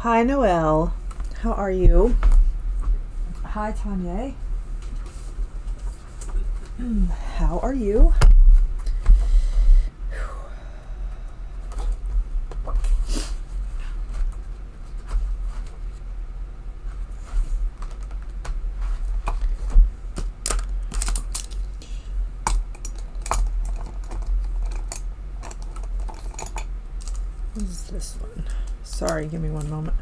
Hi, Noelle. How are you? Hi, Tanya. How are you? What is this one? Sorry, give me one moment.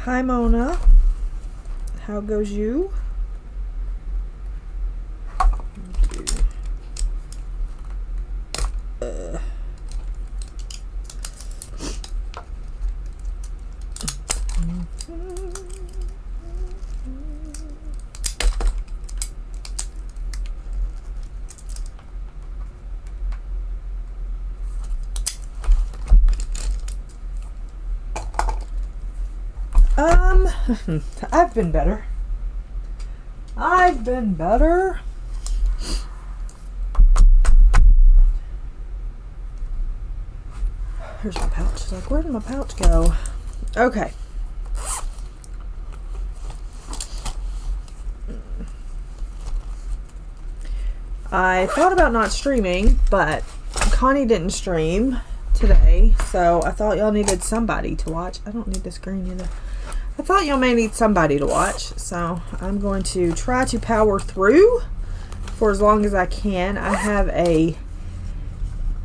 Hi, Mona. How goes you? I've been better. I've been better. Here's my pouch. Like, where did my pouch go? Okay. I thought about not streaming, but Connie didn't stream today, so I thought y'all needed somebody to watch. I don't need the screen either. I thought y'all may need somebody to watch, so I'm going to try to power through for as long as I can. I have a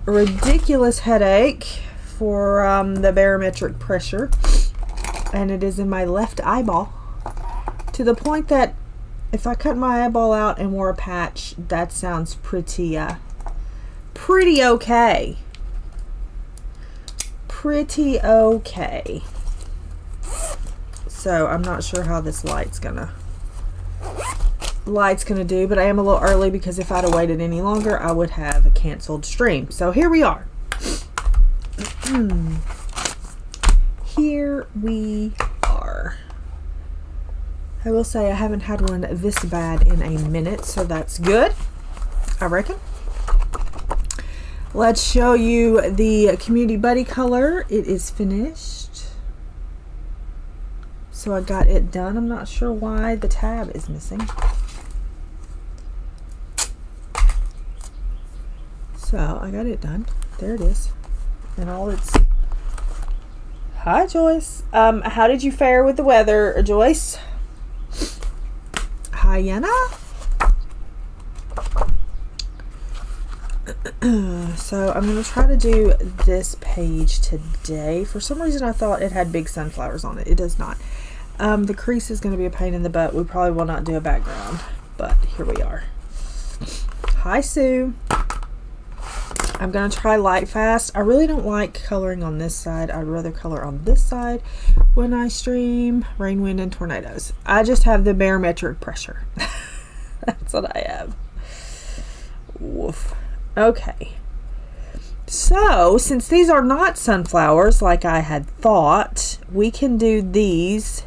ridiculous headache for the barometric pressure, and it is in my left eyeball, to the point that if I cut my eyeball out and wore a patch, that sounds pretty okay. Pretty okay. So I'm not sure how this light's gonna do, but I am a little early because if I'd have waited any longer, I would have a canceled stream. So here we are. Here we are. I will say I haven't had one this bad in a minute, so that's good, I reckon. Let's show you the Community Buddy color. It is finished. So I got it done. I'm not sure why the tab is missing. So I got it done. There it is. And all its... Hi, Joyce. How did you fare with the weather, Joyce? Hi, Yenna. So I'm going to try to do this page today. For some reason I thought it had big sunflowers on it. It does not. The crease is going to be a pain in the butt. We probably will not do a background, but here we are. Hi, Sue. I'm going to try Lightfast. I really don't like coloring on this side. I'd rather color on this side when I stream Rain, Wind, and Tornadoes. I just have the barometric pressure. That's what I have. Woof. Okay. So, since these are not sunflowers like I had thought, we can do these.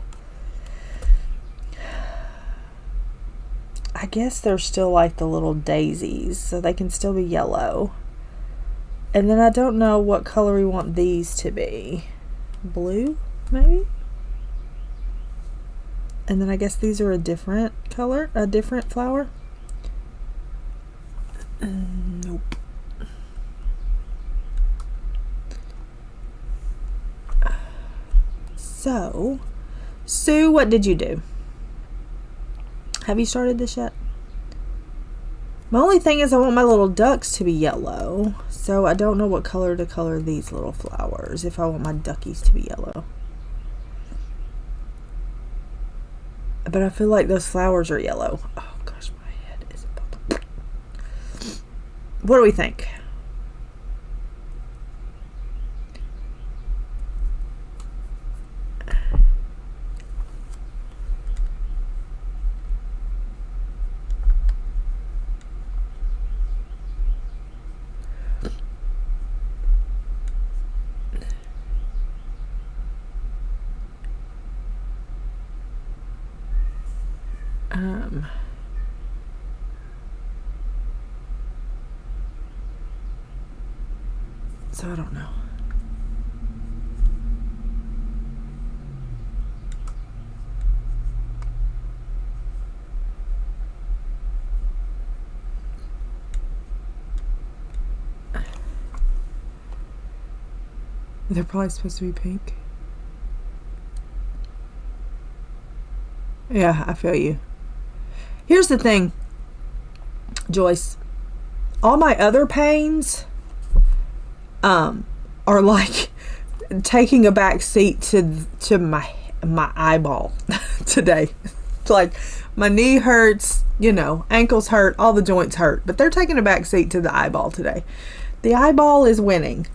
I guess they're still like the little daisies, so they can still be yellow. And then I don't know what color we want these to be. Blue, maybe? And then I guess these are a different color, a different flower. Nope. So, Sue, what did you do? Have you started this yet? My only thing is I want my little ducks to be yellow, so I don't know what color to color these little flowers if I want my duckies to be yellow. But I feel like those flowers are yellow. Oh gosh, my head is bumping. What do we think? So I don't know. They're probably supposed to be pink. Yeah, I feel you. Here's the thing, Joyce. All my other paints are like taking a back seat to my eyeball today. It's like my knee hurts, you know, ankles hurt, all the joints hurt, but they're taking a back seat to the eyeball today. The eyeball is winning.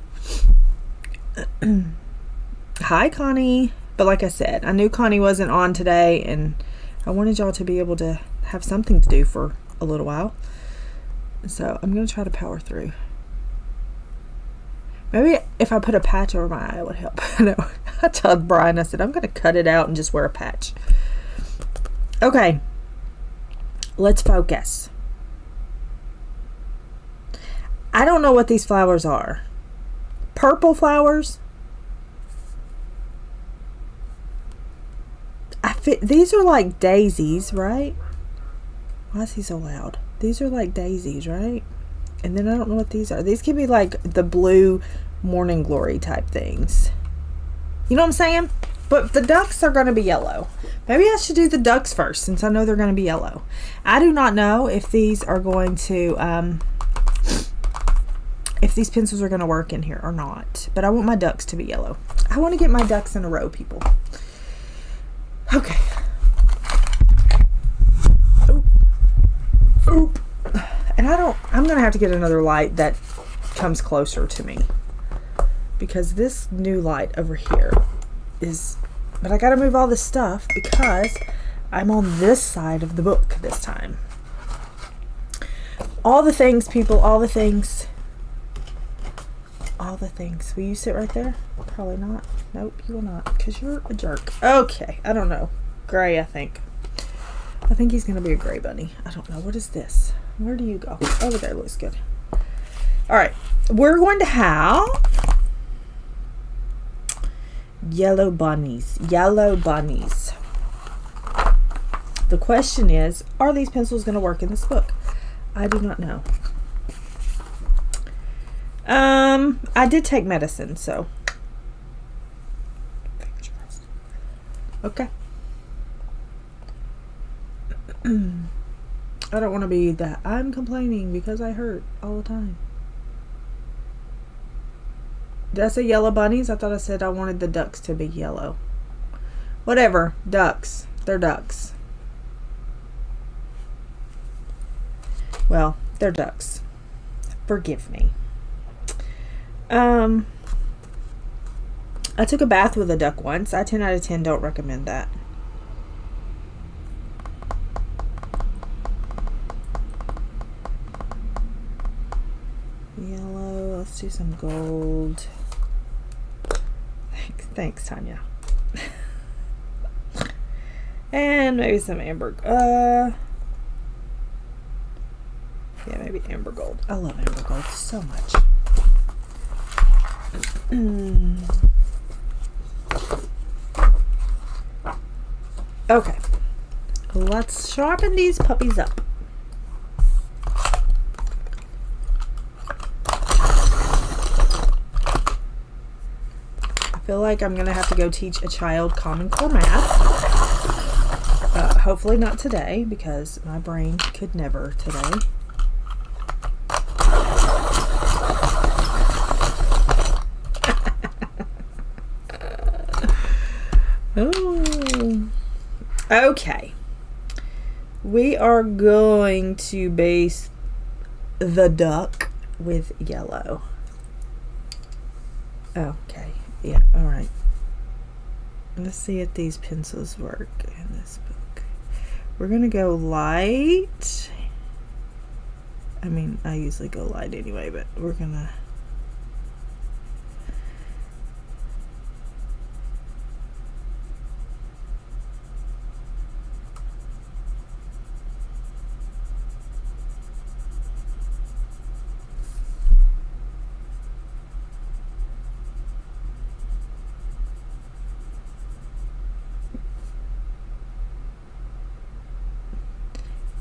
Hi, Connie. But like I said, I knew Connie wasn't on today, and I wanted y'all to be able to have something to do for a little while. So I'm going to try to power through. Maybe if I put a patch over my eye, it would help. No, I told Brian, I said, I'm going to cut it out and just wear a patch. Okay. Let's focus. I don't know what these flowers are. Purple flowers? These are like daisies, right? Why is he so loud? These are like daisies, right? And then I don't know what these are. These could be like the blue morning glory type things. You know what I'm saying? But the ducks are going to be yellow. Maybe I should do the ducks first, since I know they're going to be yellow. I do not know if these are going to, if these pencils are going to work in here or not. But I want my ducks to be yellow. I want to get my ducks in a row, people. Okay. Oop. Oop. And I'm going to have to get another light that comes closer to me. Because this new light over here is... But I got to move all this stuff because I'm on this side of the book this time. All the things, people. All the things. All the things. Will you sit right there? Probably not. Nope, you will not, because you're a jerk. Okay, I don't know. Gray, I think. I think he's going to be a gray bunny. I don't know. What is this? Where do you go? Over there looks good. All right. We're going to have yellow bunnies. Yellow bunnies. The question is, are these pencils going to work in this book? I do not know. I did take medicine, so... Okay. I don't want to be that I'm complaining because I hurt all the time. Did I say yellow bunnies? I thought I said I wanted the ducks to be yellow. Whatever. Ducks. They're ducks. Well, they're ducks. Forgive me. I took a bath with a duck once. I 10 out of 10 don't recommend that. Yellow. Let's do some gold. Thanks, Tanya. And maybe some amber. Yeah, maybe amber gold. I love amber gold so much. Okay, let's sharpen these puppies up. I feel like I'm gonna have to go teach a child Common Core math. Hopefully not today, because my brain could never today. Oh. Okay. We are going to base the duck with yellow. Okay. Yeah, alright. Let's see if these pencils work in this book. We're going to go light. I mean, I usually go light anyway, but we're going to...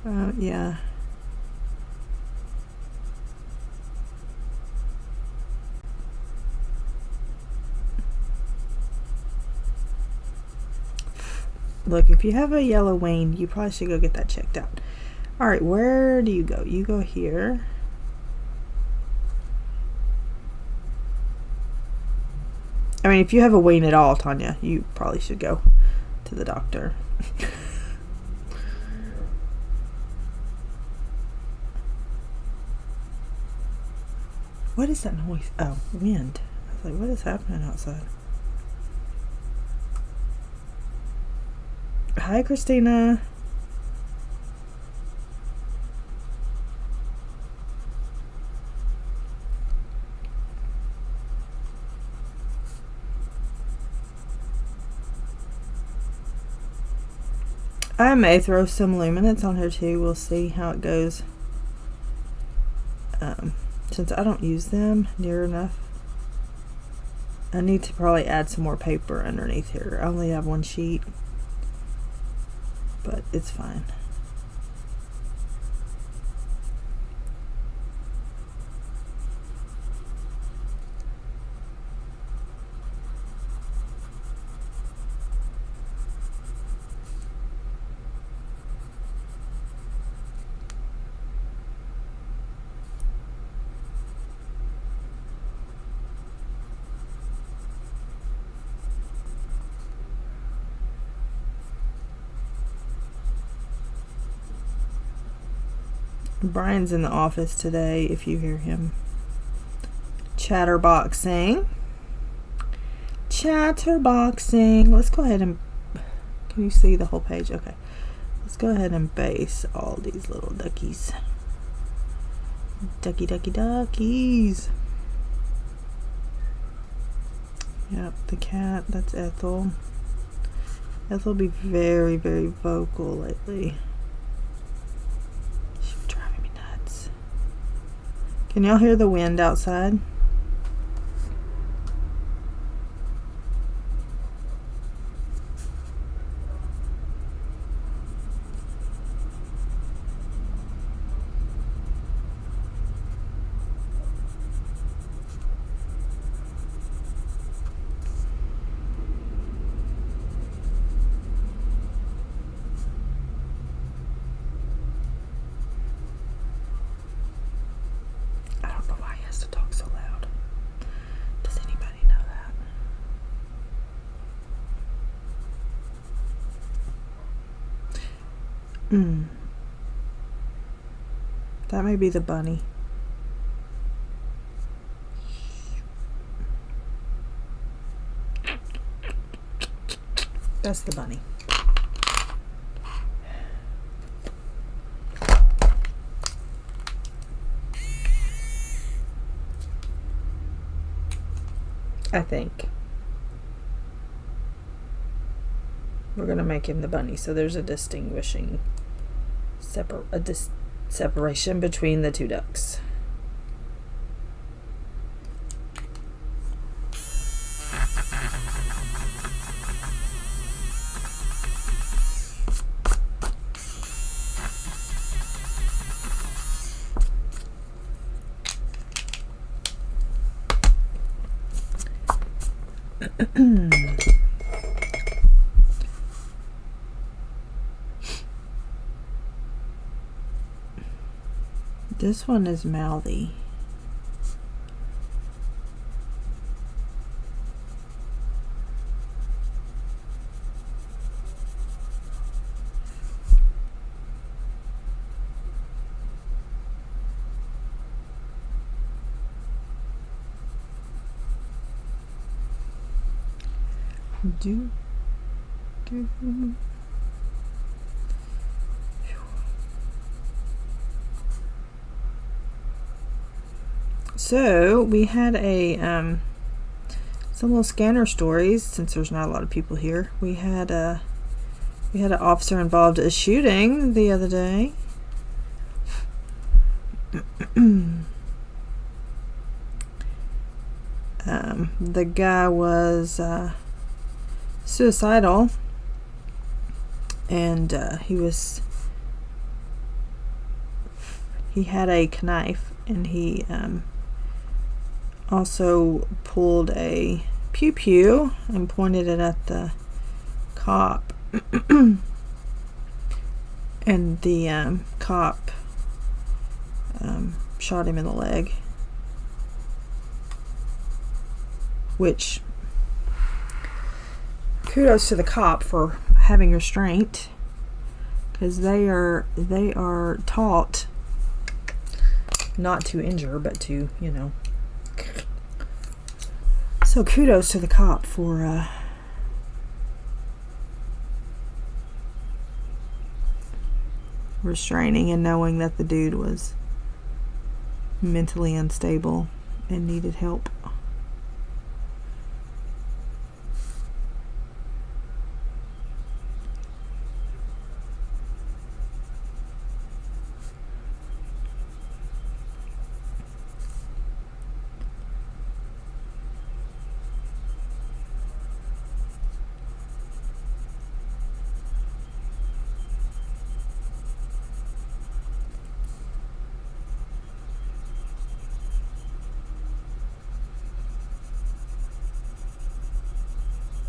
Yeah. Look, if you have a yellow wane, you probably should go get that checked out. All right, where do you go? You go here. I mean, if you have a wane at all, Tanya, you probably should go to the doctor. What is that noise? Oh, wind. I was like, what is happening outside? Hi, Christina. I may throw some luminance on here too. We'll see how it goes. Since I don't use them near enough, I need to probably add some more paper underneath here. I only have one sheet, but it's fine. Brian's in the office today, if you hear him chatterboxing. Chatterboxing. Let's go ahead and, can you see the whole page? Okay. Let's go ahead and base all these little duckies. Ducky, ducky, duckies. Yep, the cat, that's Ethel. Ethel will be very, very vocal lately. Can y'all hear the wind outside? That may be the bunny. That's the bunny. I think. We're going to make him the bunny, so there's a distinguishing separation between the two ducks. This one is mouthy. So we had a some little scanner stories. Since there's not a lot of people here, we had an officer involved in a shooting the other day. The guy was suicidal, and he was he had a knife, and he also pulled a pew pew and pointed it at the cop. And the cop shot him in the leg, which kudos to the cop for having restraint, because they are taught not to injure but to, you know. So kudos to the cop for restraining and knowing that the dude was mentally unstable and needed help.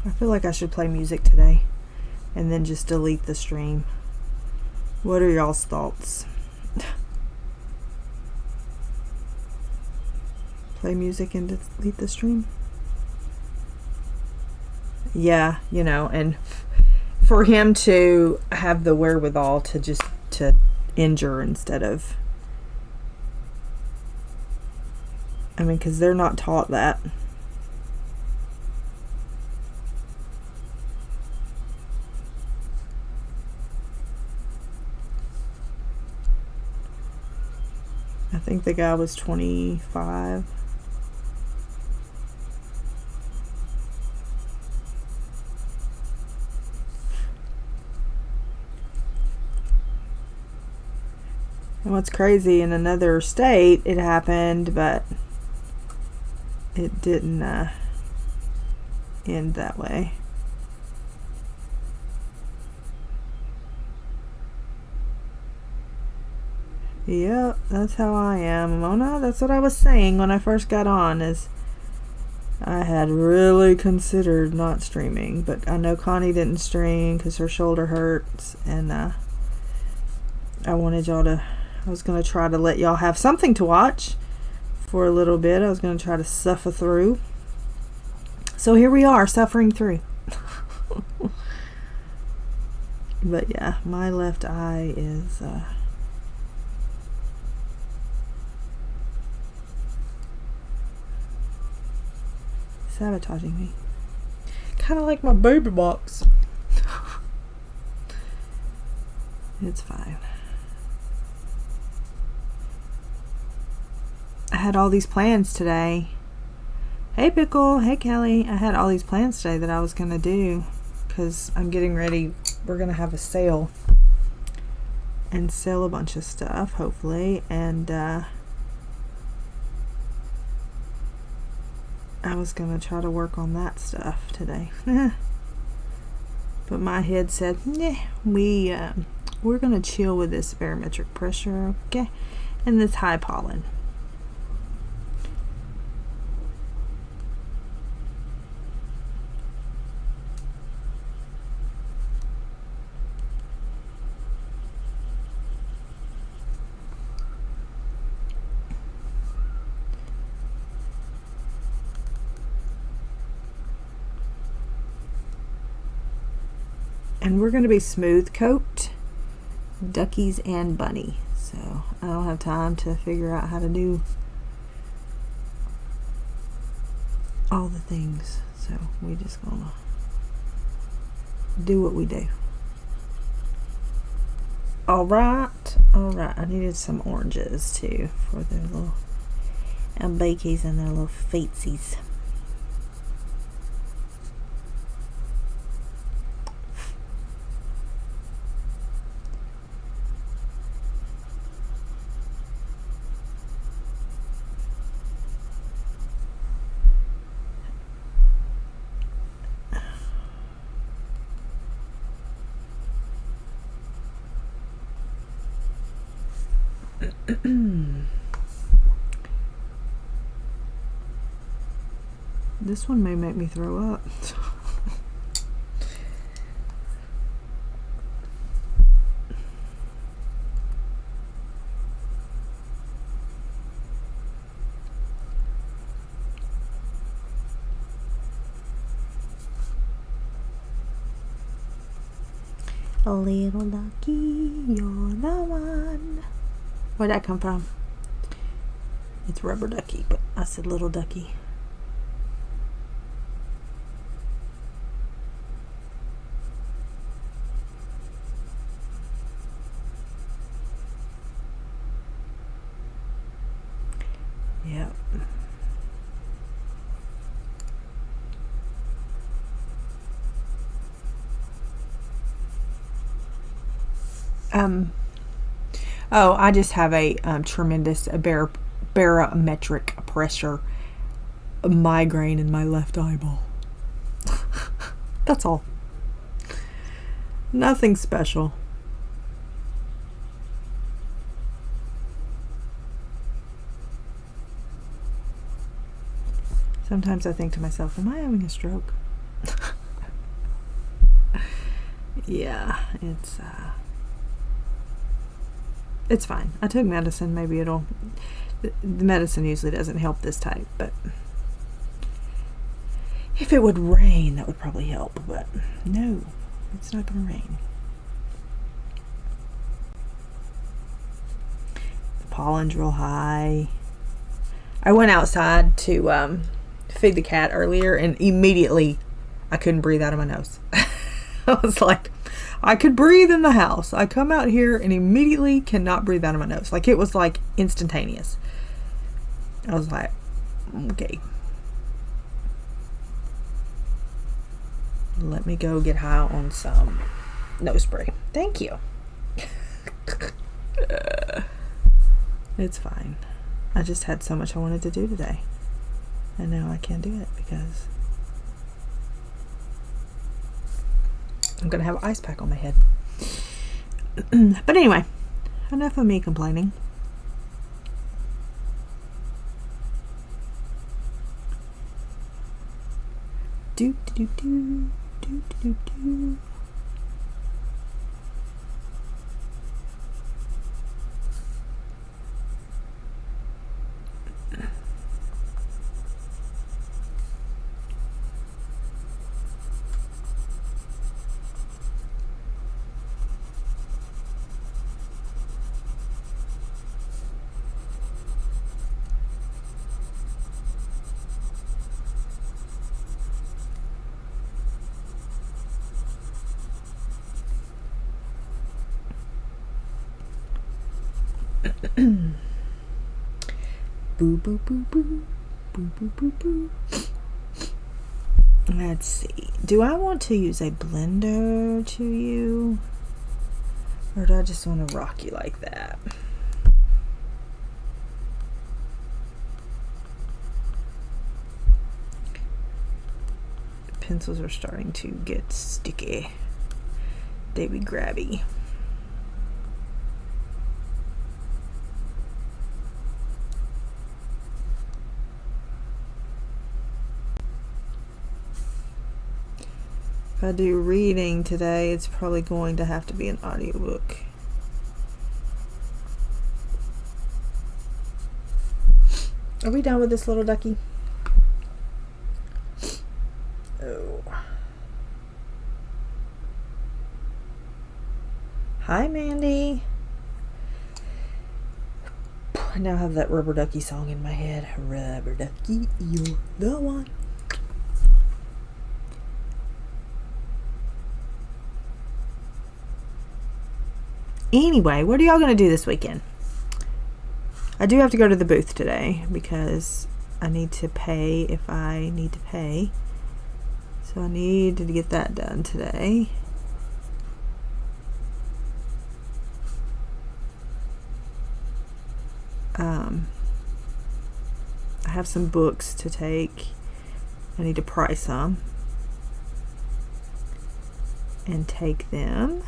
I feel like I should play music today and then just delete the stream. What are y'all's thoughts? Play music and delete the stream? Yeah, you know, and for him to have the wherewithal to just to injure instead of, I mean, because they're not taught that. I think the guy was 25. And what's crazy, in another state it happened, but it didn't end that way. Yep, that's how I am, Mona. That's what I was saying when I first got on, is I had really considered not streaming, but I know Connie didn't stream because her shoulder hurts, and I wanted y'all to, I was going to try to let y'all have something to watch for a little bit. I was going to try to suffer through. So here we are, suffering through. But yeah, my left eye is sabotaging me. Kind of like my baby box. It's fine. I had all these plans today. Hey Pickle, hey Kelly. I had all these plans today that I was going to do because I'm getting ready. We're going to have a sale and sell a bunch of stuff, hopefully. And I was going to try to work on that stuff today. But my head said, nah, we're going to chill with this barometric pressure, okay? And this high pollen. And we're going to be smooth coat duckies and bunny. So I don't have time to figure out how to do all the things. So we just gonna do what we do. Alright. I needed some oranges too for their little bakies and their little feetsies. This one may make me throw up. A little ducky, you're the one. Where'd that come from? It's rubber ducky, but I said little ducky. Yep. Oh, I just have a tremendous barometric pressure migraine in my left eyeball. That's all. Nothing special. Sometimes I think to myself, am I having a stroke? Yeah, it's fine. I took medicine. Maybe it'll... The medicine usually doesn't help this type, but if it would rain, that would probably help, but no, it's not going to rain. The pollen's real high. I went outside to feed the cat earlier, and immediately I couldn't breathe out of my nose. I was like, I could breathe in the house. I come out here and immediately cannot breathe out of my nose. Like, it was like instantaneous. I was like, okay. Let me go get high on some nose spray. Thank you. It's fine. I just had so much I wanted to do today. And now I can't do it because I'm going to have an ice pack on my head. But anyway, enough of me complaining. Do do do do do do. Boo boo boo boo boo boo boo boo. Let's see. Do I want to use a blender to you, or do I just want to rock you like that? The pencils are starting to get sticky. They be grabby. If I do reading today, it's probably going to have to be an audiobook. Are we done with this little ducky? Oh. Hi, Mandy. I now have that rubber ducky song in my head. Rubber ducky, you're the one. Anyway, what are y'all going to do this weekend? I do have to go to the booth today because I need to pay if I need to pay. So I need to get that done today. I have some books to take. I need to price them and take them.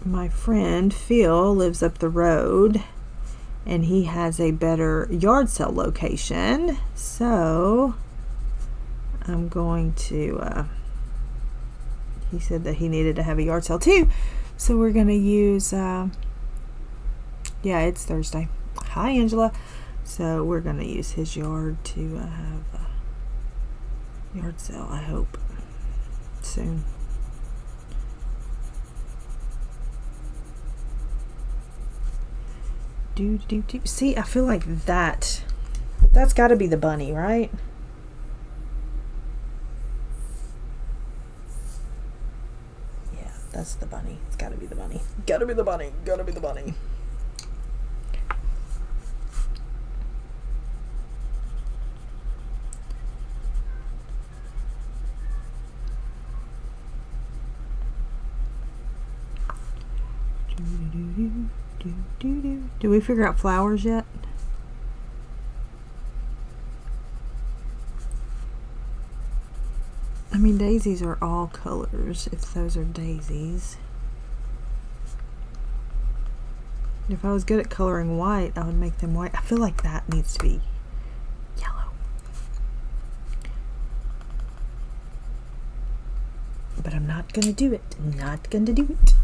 my friend Phil lives up the road and he has a better yard sale location, so I'm going to he said that he needed to have a yard sale too, so we're gonna use yeah, it's Thursday. Hi Angela. So we're gonna use his yard to have a yard sale, I hope, soon. See, I feel like that's got to be the bunny, right? Yeah, that's the bunny. It's got to be the bunny. Gotta be the bunny. Gotta be the bunny. Did we figure out flowers yet? I mean, daisies are all colors, if those are daisies. If I was good at coloring white, I would make them white. I feel like that needs to be yellow. But I'm not gonna do it. I'm not gonna do it.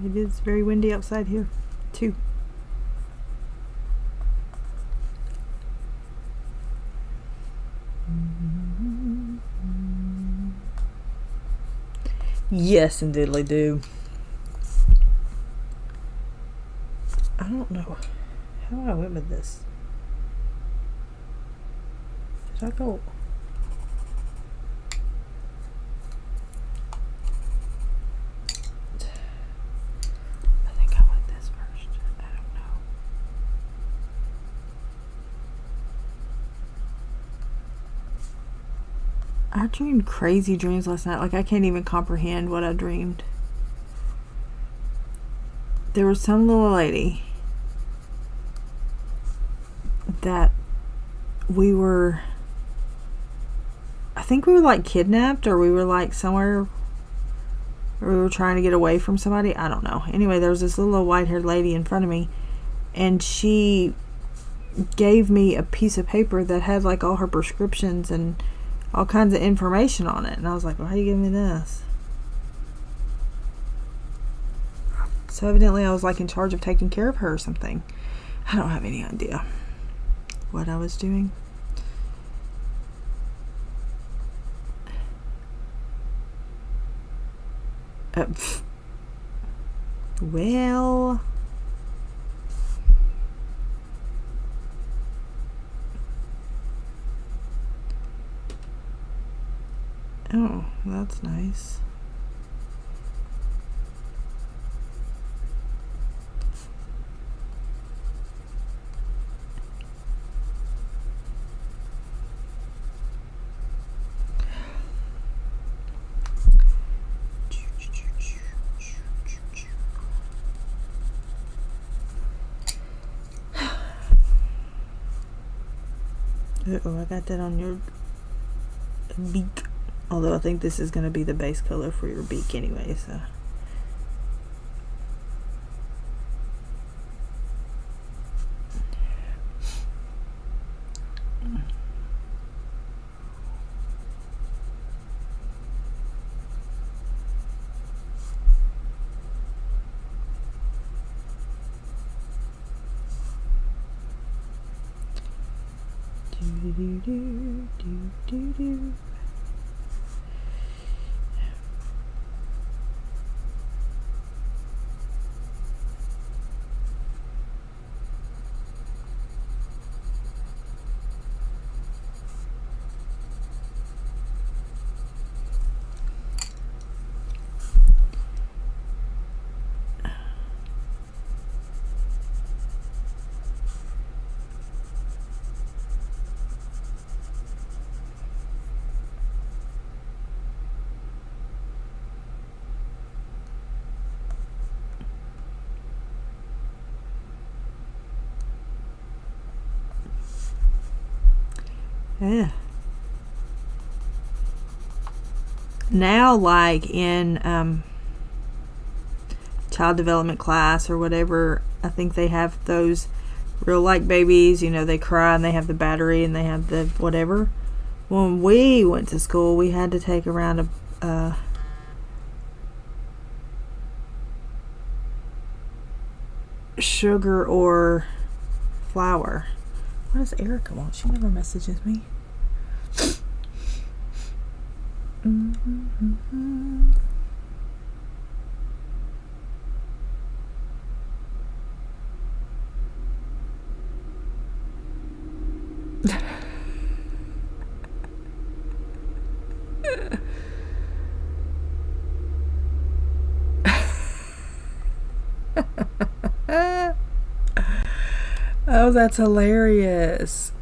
It is very windy outside here, too. Yes, and diddly do. I don't know how I went with this. Did I go? I dreamed crazy dreams last night. Like, I can't even comprehend what I dreamed. There was some little lady that we were, I think we were like kidnapped, or we were like somewhere, or we were trying to get away from somebody. I don't know. Anyway, there was this little white-haired lady in front of me, and she gave me a piece of paper that had like all her prescriptions and all kinds of information on it. And I was like, well, how are you giving me this? So evidently I was like in charge of taking care of her or something. I don't have any idea what I was doing. Well, oh, that's nice. Uh-oh, I got that on your beak. Although I think this is going to be the base color for your beak anyway, so. Do. Yeah. Now, like in child development class or whatever, I think they have those real like babies, you know, they cry and they have the battery and they have the whatever. When we went to school, we had to take around a sugar or flour. What does Erica want? She never messages me. Oh, that's hilarious.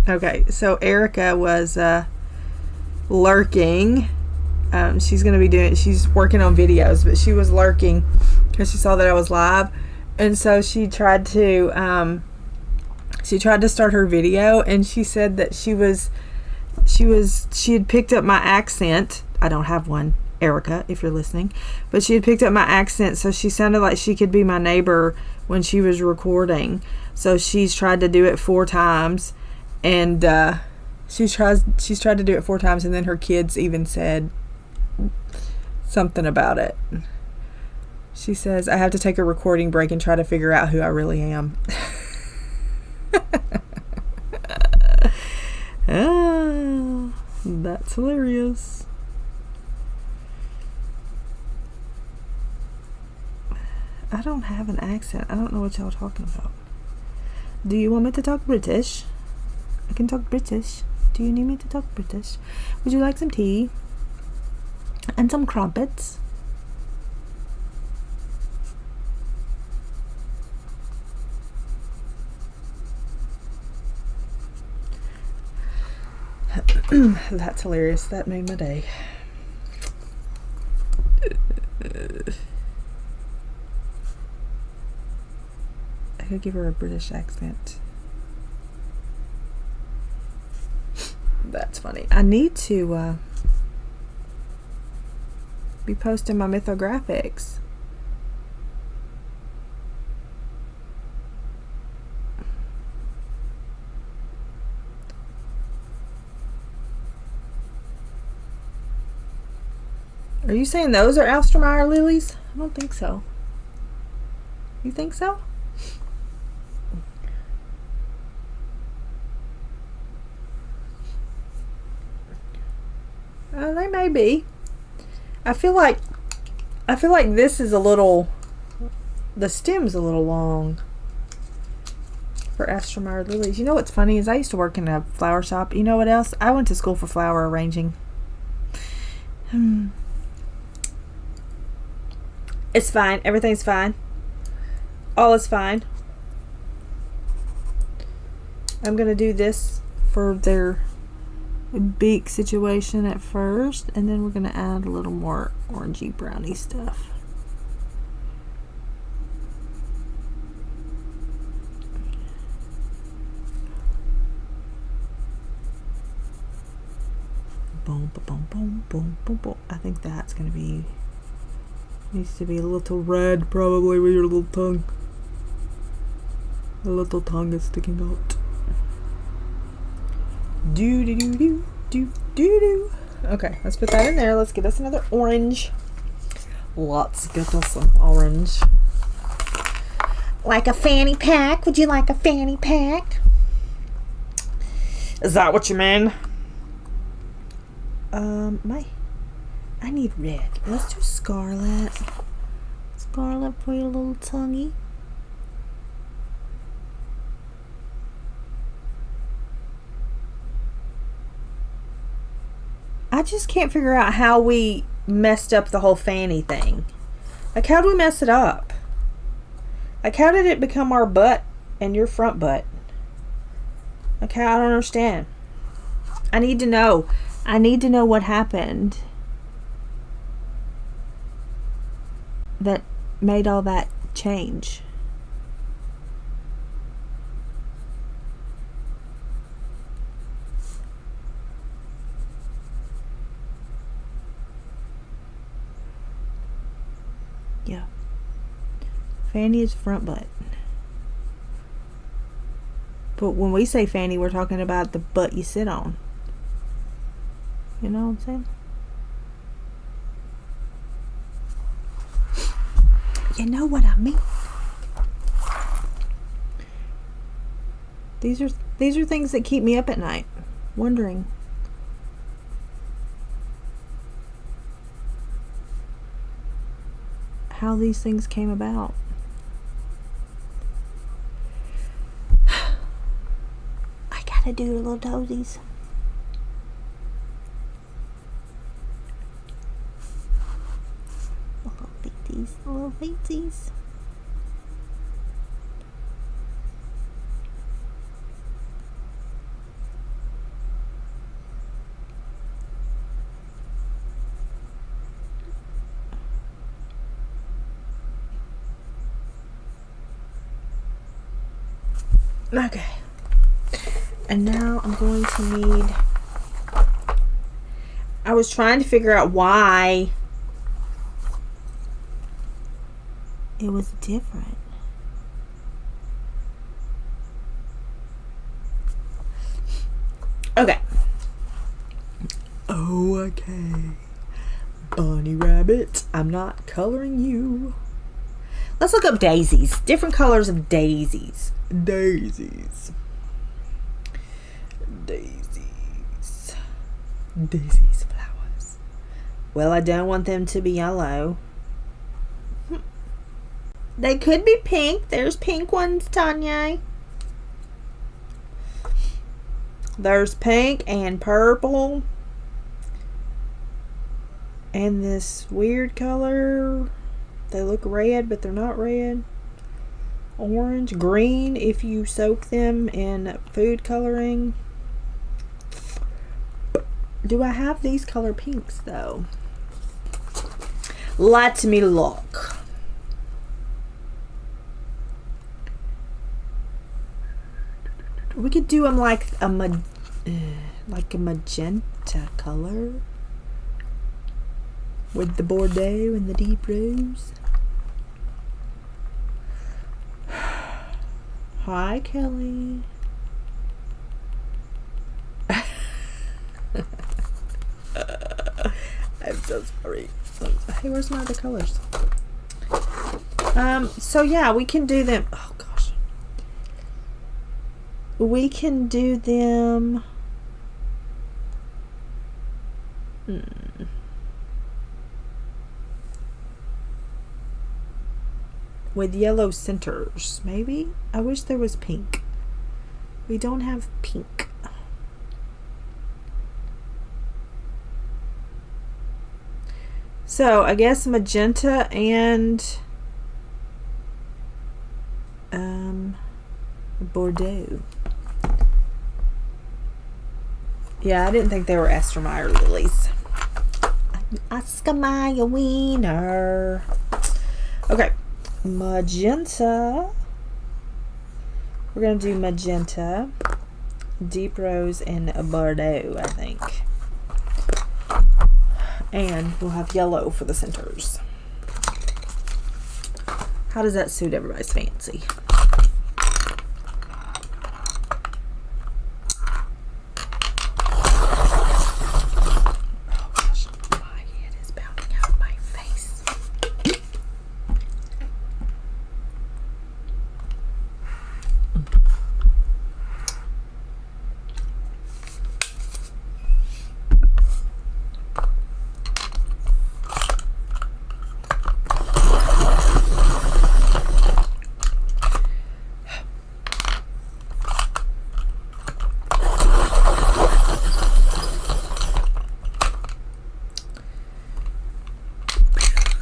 Okay, so Erica was lurking. She's working on videos, but she was lurking because she saw that I was live, and so she tried to start her video, and she said that she had picked up my accent. I don't have one, Erica, if you're listening, but she had picked up my accent, so she sounded like she could be my neighbor when she was recording. So she's tried to do it 4 times, and she's tried to do it 4 times, and then her kids even said something about it. She says, I have to take a recording break and try to figure out who I really am. Oh, that's hilarious. I don't have an accent. I don't know what y'all are talking about. Do you want me to talk British? I can talk British. Do you need me to talk British? Would you like some tea? And some crumpets? That's hilarious. That made my day. I could give her a British accent. That's funny. I need to be posting my mythographics. Are you saying those are Alstroemeyer lilies? I don't think so. You think so? They may be. I feel like this is a little, the stem's a little long for Alstroemeyer lilies. You know what's funny is I used to work in a flower shop. You know what else? I went to school for flower arranging. It's fine. Everything's fine. All is fine. I'm gonna do this for their beak situation at first, and then we're gonna add a little more orangey browny stuff. Boom, boom, boom, boom, boom, boom. I think that's gonna be, needs to be a little red, probably, with your little tongue. The little tongue is sticking out. Do do do do do do do. Okay, let's put that in there. Let's get us another orange. Let's get us some orange. Like a fanny pack? Would you like a fanny pack? Is that what you mean? I need red. Let's do scarlet. Scarlet for your little tonguey. I just can't figure out how we messed up the whole fanny thing. Like, how do we mess it up? Like, how did it become our butt and your front butt? Like, I don't understand. I need to know. I need to know what happened that made all that change. Yeah. Fanny is front butt. But when we say fanny, we're talking about the butt you sit on. You know what I'm saying? You know what I mean? These are things that keep me up at night, wondering. How these things came about. I gotta do the little toesies. Little feetsies. Okay. And now I'm going to need... I was trying to figure out why it was different. Okay. Oh, okay. Bunny rabbit, I'm not coloring you. Let's look up daisies. Different colors of daisies. Daisies. Daisies. Daisies flowers. Well, I don't want them to be yellow. They could be pink. There's pink ones, Tanya. There's pink and purple. And this weird color. They look red, but they're not red. Orange, green if you soak them in food coloring. Do I have these color pinks though? Let me look. We could do them like a magenta color with the Bordeaux and the deep rose. Hi, Kelly. I'm so sorry. Hey, where's my other colors? So yeah, we can do them. Oh gosh. We can do them. With yellow centers, maybe? I wish there was pink. We don't have pink. So, I guess magenta and Bordeaux. Yeah, I didn't think they were Esther Meyer lilies. Oscar Mayer Wiener. Okay. Magenta. We're going to do magenta, deep rose, and Bordeaux, I think. And we'll have yellow for the centers. How does that suit everybody's fancy?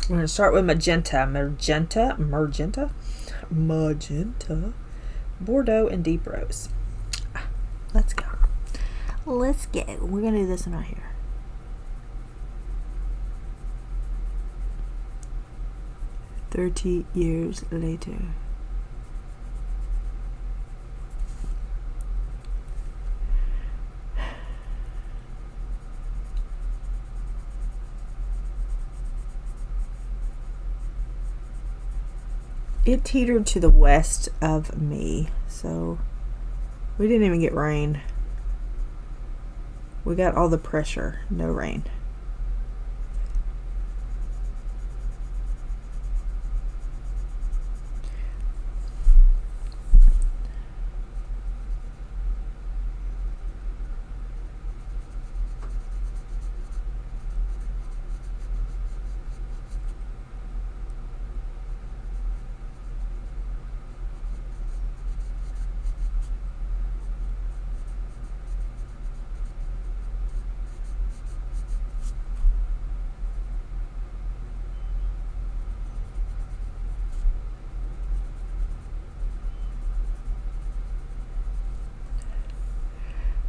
We're going to start with magenta, Bordeaux, and deep rose. Let's go. Let's go. We're going to do this one right here. "30 years later." it teetered to the west of me, so we didn't even get rain. We got all the pressure, no rain.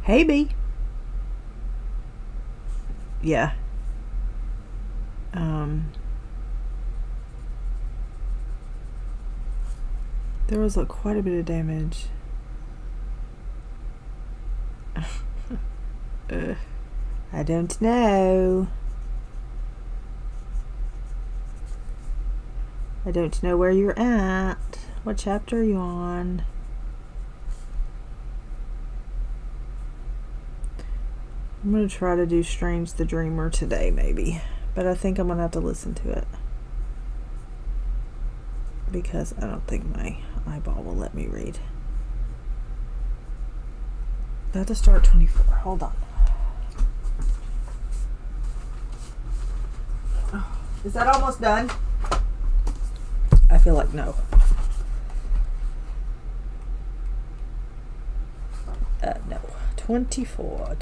Hey, B. Yeah. There was quite a bit of damage. I don't know. I don't know where you're at. What chapter are you on? I'm going to try to do Strange the Dreamer today, maybe. But I think I'm going to have to listen to it. Because I don't think my eyeball will let me read. I have to start 24. Hold on. Oh, is that almost done? I feel like no. No. 24.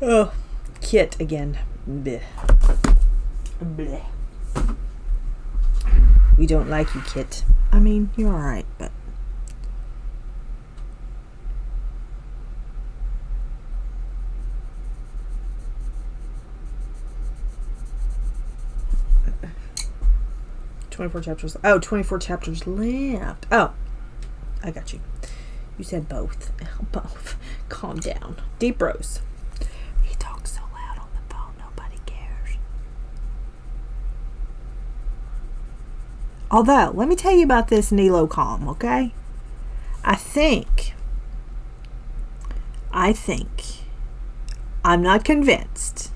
Oh, Kit again. Bleh. Bleh. We don't like you, Kit. I mean, you're alright, but... "24 chapters." Oh, 24 chapters left. Oh, I got you. You said both. Both. Calm down. Deep Rose. He talks so loud on the phone, nobody cares. Although, let me tell you about this Nilo Calm, okay? I think, I'm not convinced,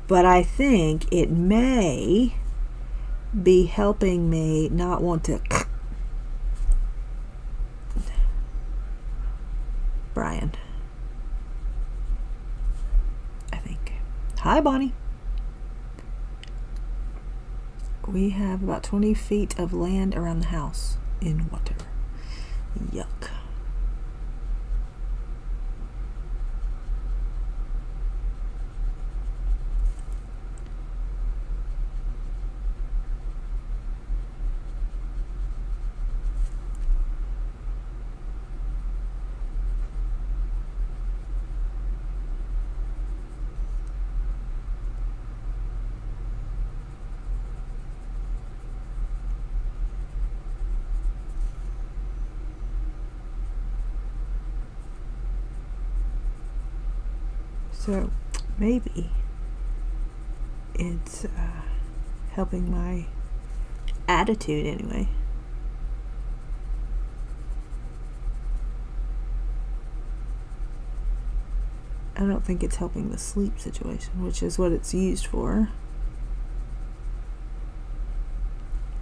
but I think it may be helping me not want to Brian. I think. Hi, Bonnie. We have about 20 feet of land around the house in water. Yuck. So maybe it's helping my attitude anyway. I don't think it's helping the sleep situation, which is what it's used for.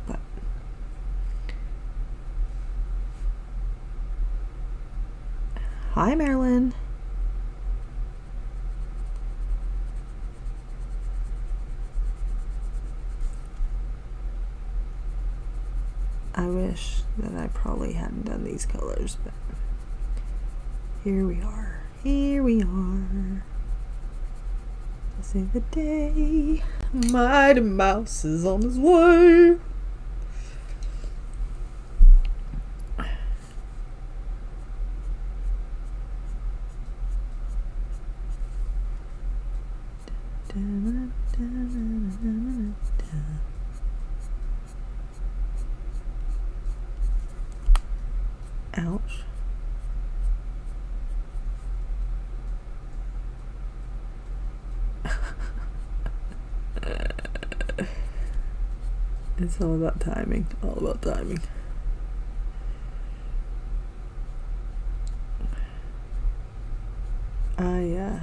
But hi, Marilyn. I wish that I probably hadn't done these colors, but here we are. Here we are. To save the day. Mighty Mouse is on his way. Ouch. It's all about timing. All about timing. Yeah.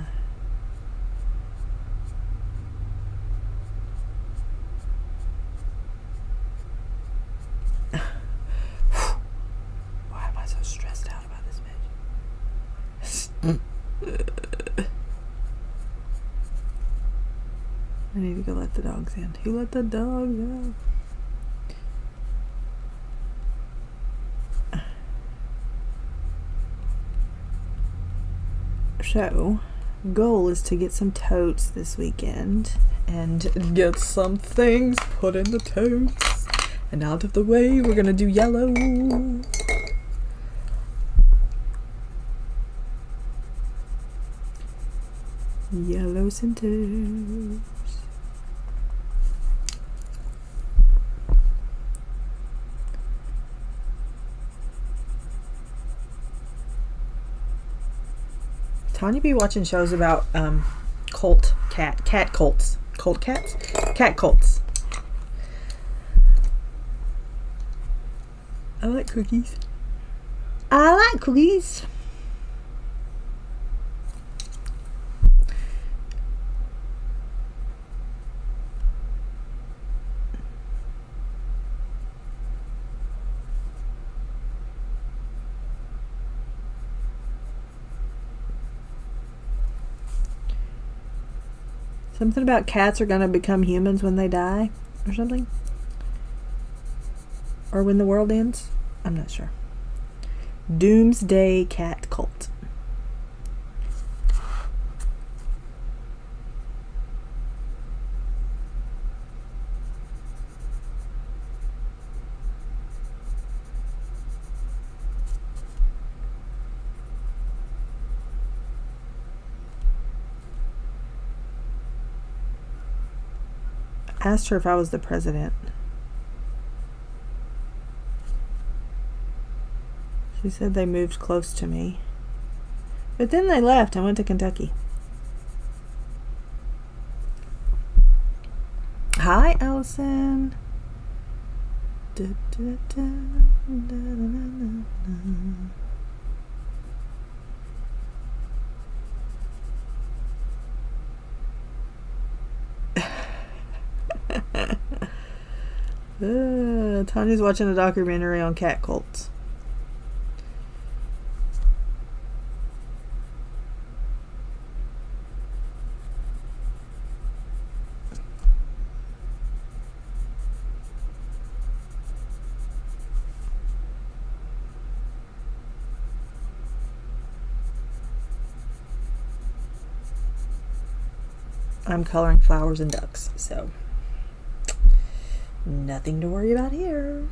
Why am I so stressed out about this bitch? I need to go let the dogs in. Who let the dogs in? So, goal is to get some totes this weekend and get some things put in the totes. And out of the way, we're gonna do yellow. Yellow centers. Tanya be watching shows about cat cults. Cult cats? Cat cults. I like cookies. I like cookies. Something about cats are gonna become humans when they die or something. Or when the world ends. I'm not sure. Doomsday cat cult. Asked her if I was the president. She said they moved close to me. But then they left and went to Kentucky. Hi, Allison. Da, da, da, da, da, da. Tanya's watching a documentary on cat cults. I'm coloring flowers and ducks, so nothing to worry about here.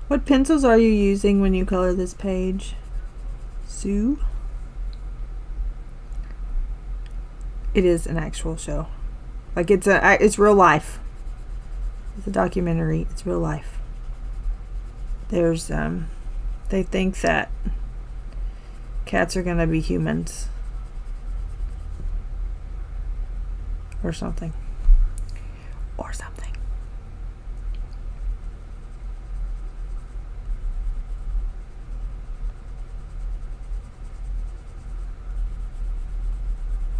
What pencils are you using when you color this page, Sue? It is an actual show. Like it's real life. It's a documentary. It's real life. There's they think that cats are gonna be humans or something. Or something.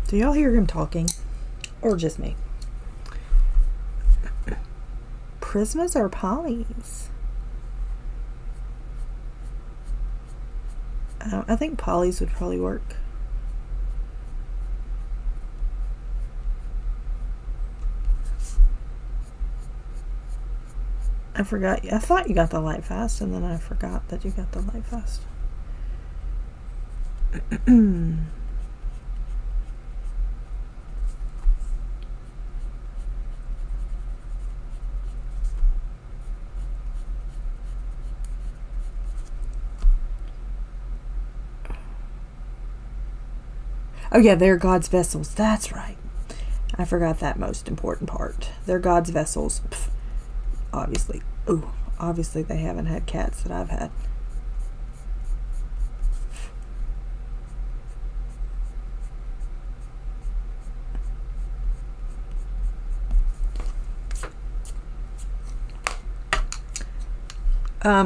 Do y'all hear him talking? Or just me? Prismas or polys? I think polys would probably work. I forgot. I thought you got the Lightfast, and then I forgot that you got the Lightfast. Oh yeah, they're God's vessels. That's right. I forgot that most important part. They're God's vessels. Pff, obviously. Ooh, obviously they haven't had cats that I've had.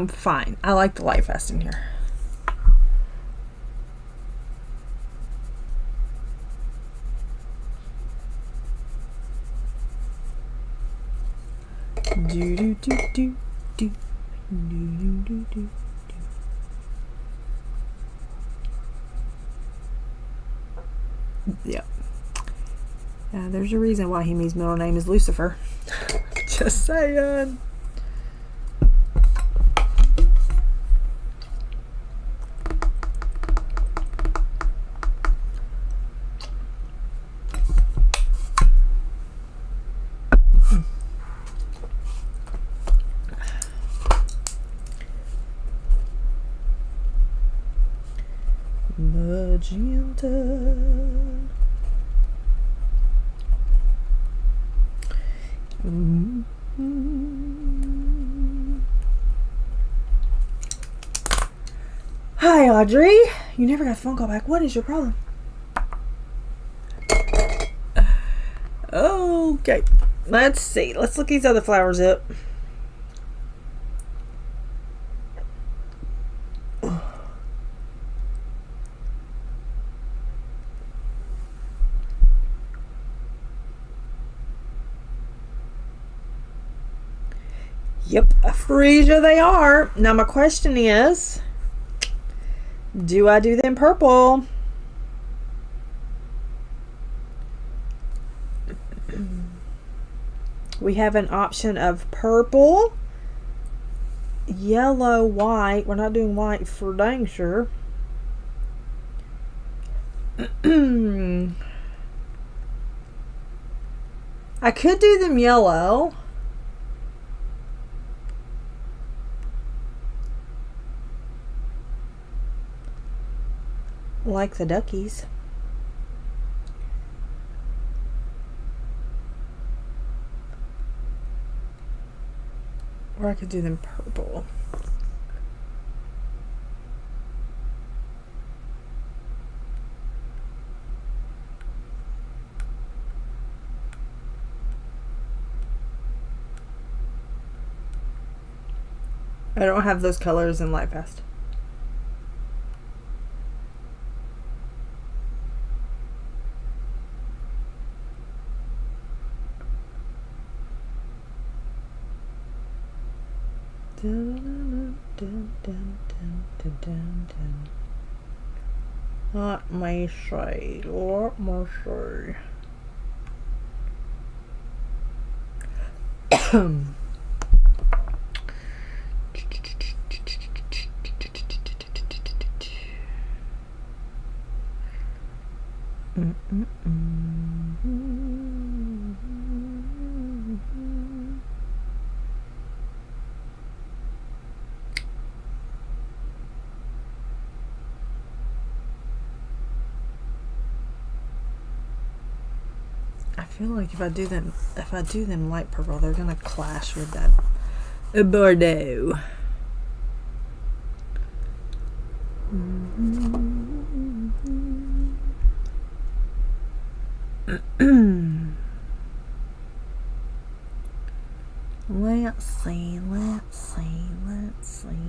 Fine. I like the Lightfast in here. Do do do do do do do do. Yep. There's a reason why his middle name is Lucifer. Just saying. Magenta. Hi, Audrey. You never got a phone call back. What is your problem? Okay. Let's see. Let's look these other flowers up. Yep, a freesia they are. Now my question is, do I do them purple? We have an option of purple, yellow, white. We're not doing white for dang sure. I could do them yellow. Like the duckies. Or I could do them purple. I don't have those colors in Lightfast. Let me see. Let me see. I feel like if I do them light purple, they're gonna clash with that Bordeaux. Let's see.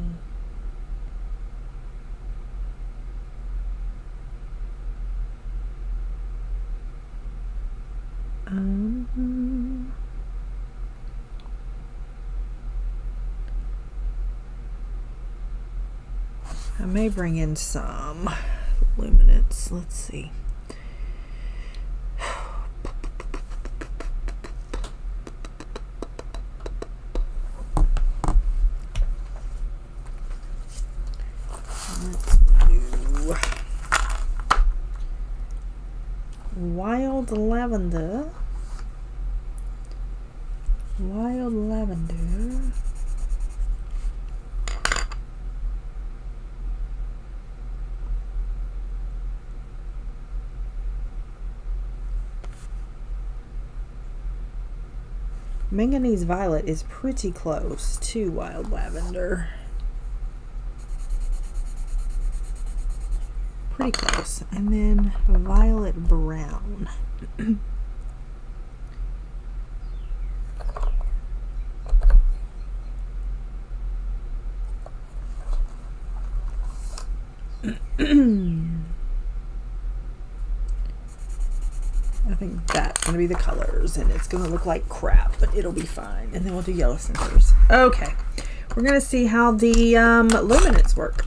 I may bring in some luminance. Let's see. Let's do wild lavender. Wild lavender. Manganese Violet is pretty close to Wild Lavender. Pretty close. And then Violet Brown. I think that's going to be the colors, and it's going to look like crap, but it'll be fine. And then we'll do yellow centers. Okay, we're going to see how the luminance work.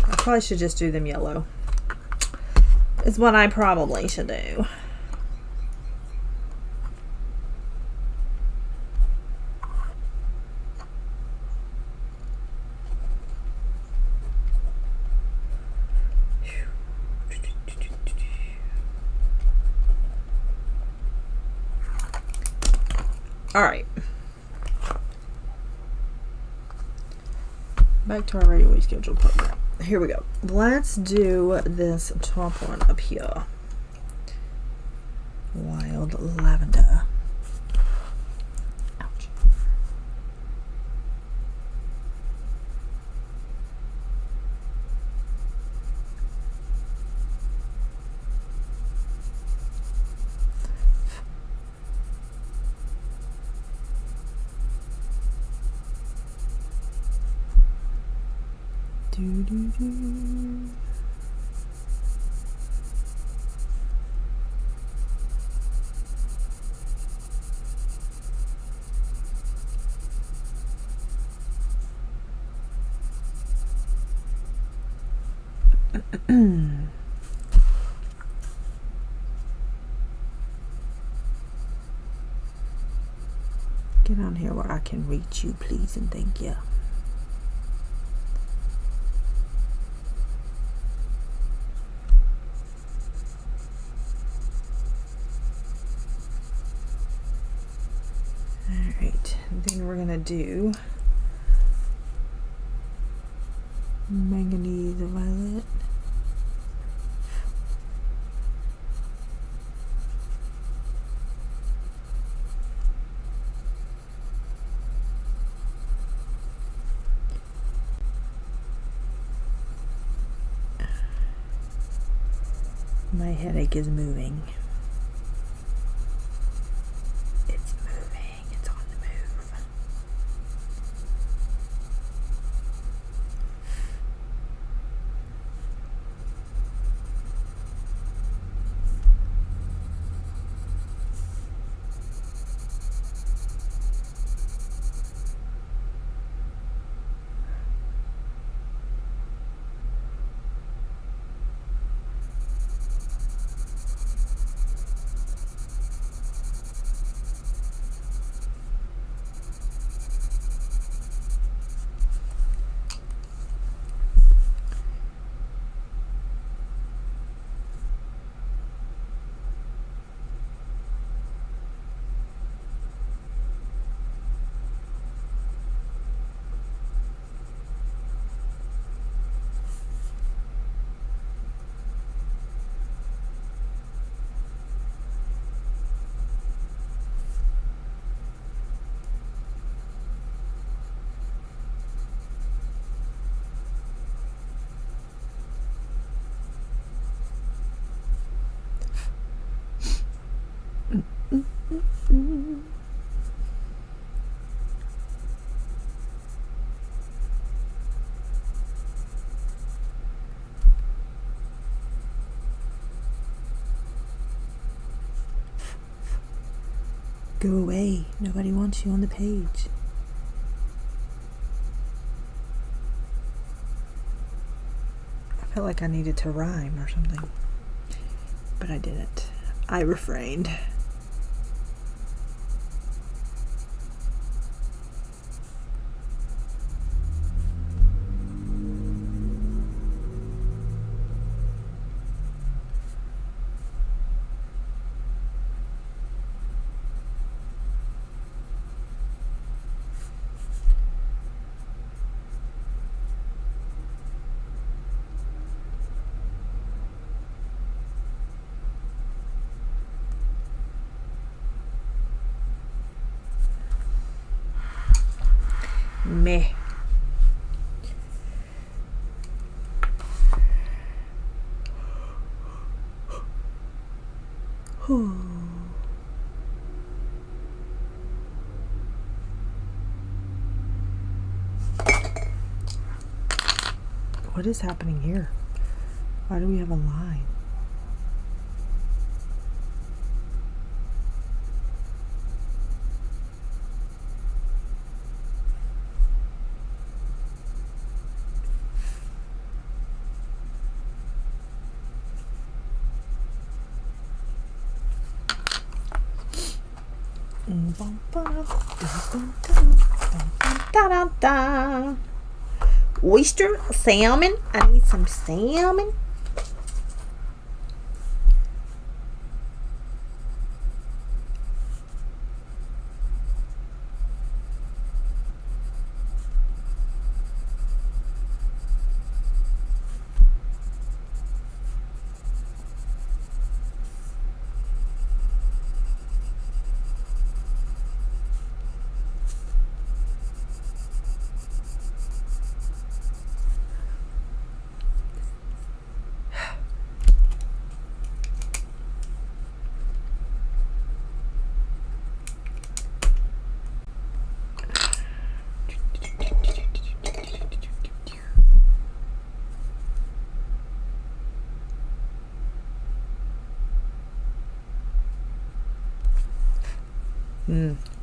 I probably should just do them yellow. Is what I probably should do. All right. Back to our regularly scheduled program. Here we go. Let's do this top one up here. Wild Lavender. Ouch. Get on here where I can reach you, please, and thank you. Alright, then we're going to do Manganese Violet. My headache is moving. It's moving. It's on the move. Go away. Nobody wants you on the page. I felt like I needed to rhyme or something, but I didn't. I refrained. Meh. What is happening here? Why do we have a line? Oyster, salmon. I need some salmon.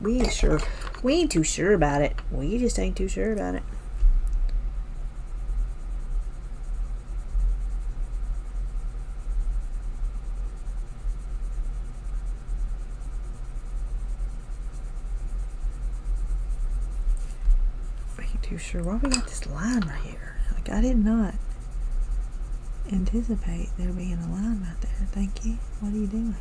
We ain't sure. We ain't too sure about it. We just ain't too sure about it. I ain't too sure. Why we got this line right here? Like, I did not anticipate there being a line right there. Thank you. What are you doing?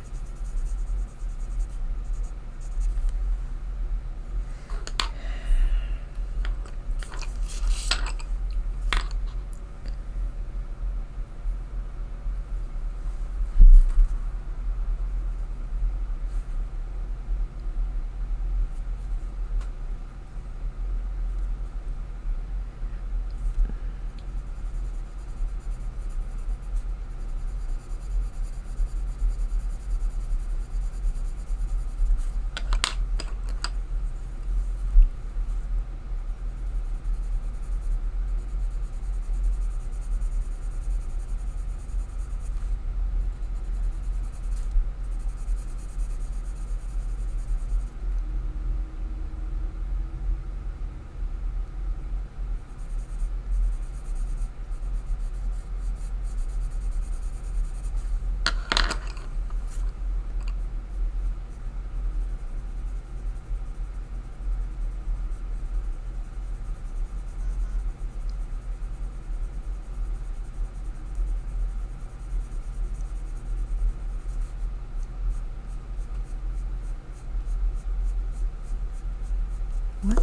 What?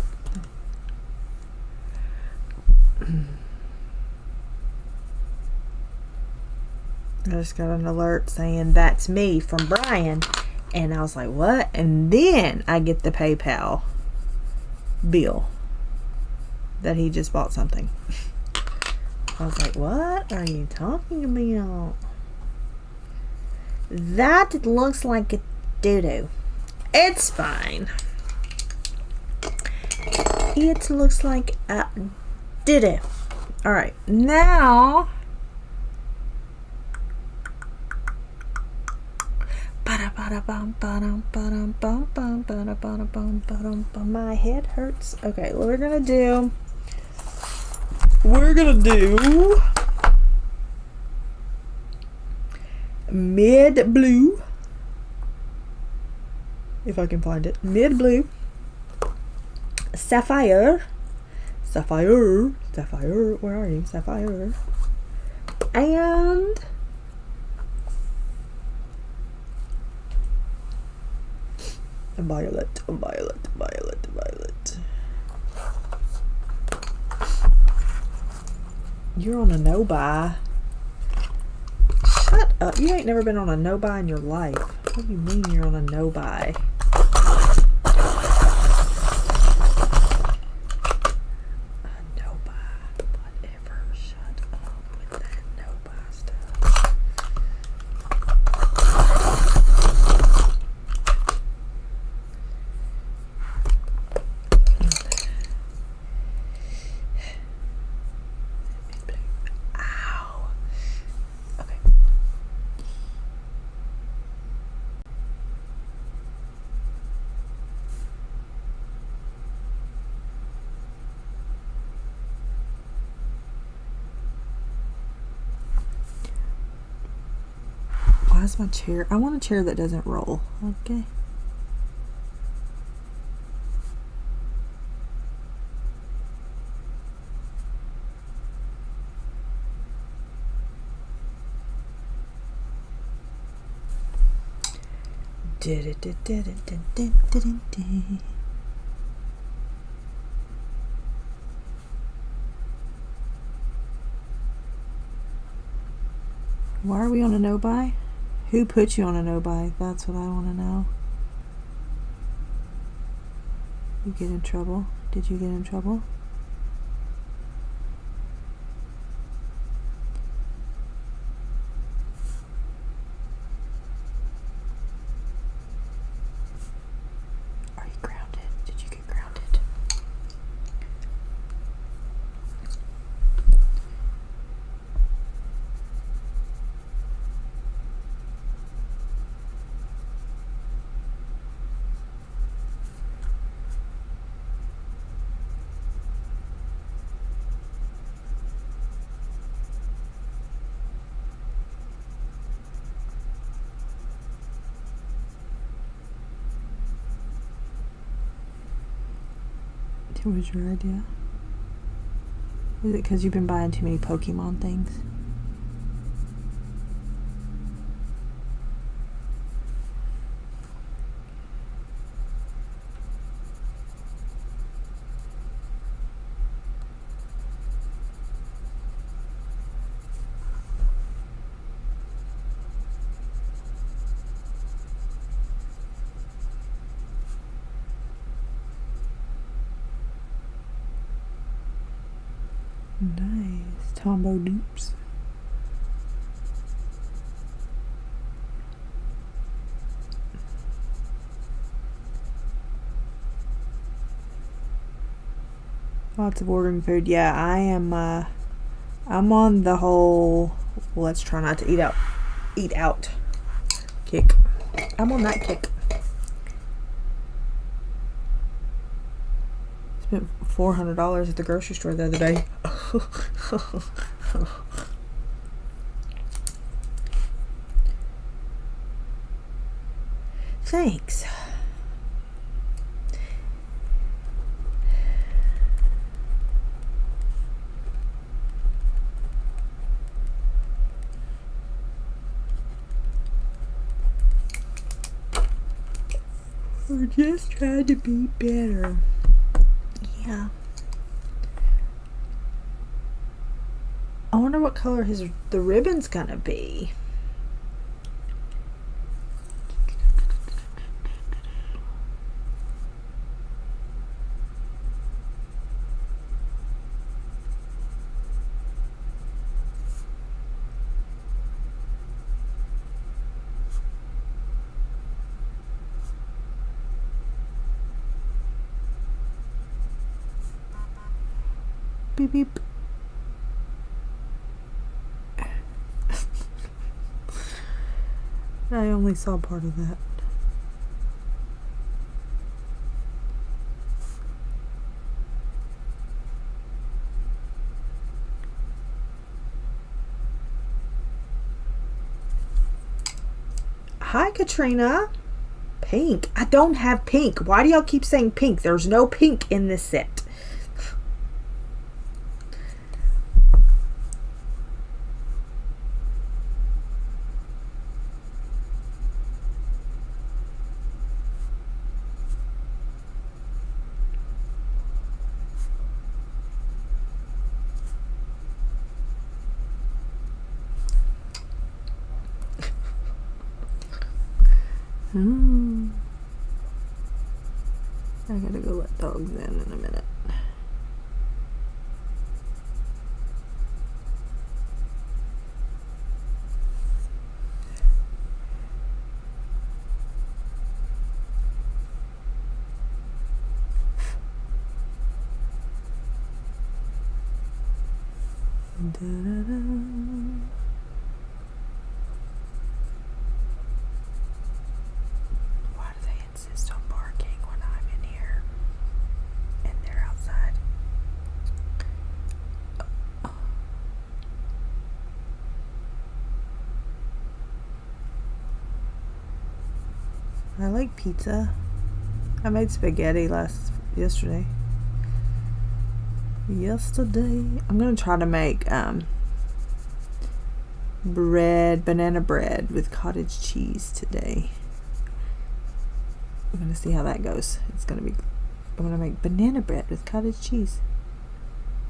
I just got an alert saying that's me from Brian, and I was like, what? And then I get the PayPal bill that he just bought something. I was like, what are you talking about? That looks like a doo-doo. It's fine. It looks like a doo-doo. Alright, now my head hurts. Okay, we're gonna do mid blue, if I can find it. Mid blue, sapphire, where are you? Sapphire, and violet. You're on a no-buy. Shut up. You ain't never been on a no-buy in your life. What do you mean you're on a no-buy? That's my chair. I want a chair that doesn't roll. Okay. Why are we on a no-buy? Who put you on a no-buy? That's what I want to know. You get in trouble? Did you get in trouble? Are you grounded? Did you get grounded? What was your idea? Is it because you've been buying too many Pokemon things? Nice. Tombow dupes. Lots of ordering food. Yeah, I am I'm on the whole let's try not to eat out kick. I'm on that kick. Spent $400 at the grocery store the other day. Thanks. We're just trying to be better. Yeah. I wonder what color the ribbon's gonna be. Beep beep. I only saw part of that. Hi, Katrina. Pink. I don't have pink. Why do y'all keep saying pink? There's no pink in this set. I gotta go let dogs in a minute. Why do they insist on barking when I'm in here and they're outside? I like pizza. I made spaghetti yesterday. I'm gonna try to make banana bread with cottage cheese today. I'm gonna see how that goes. I'm gonna make banana bread with cottage cheese.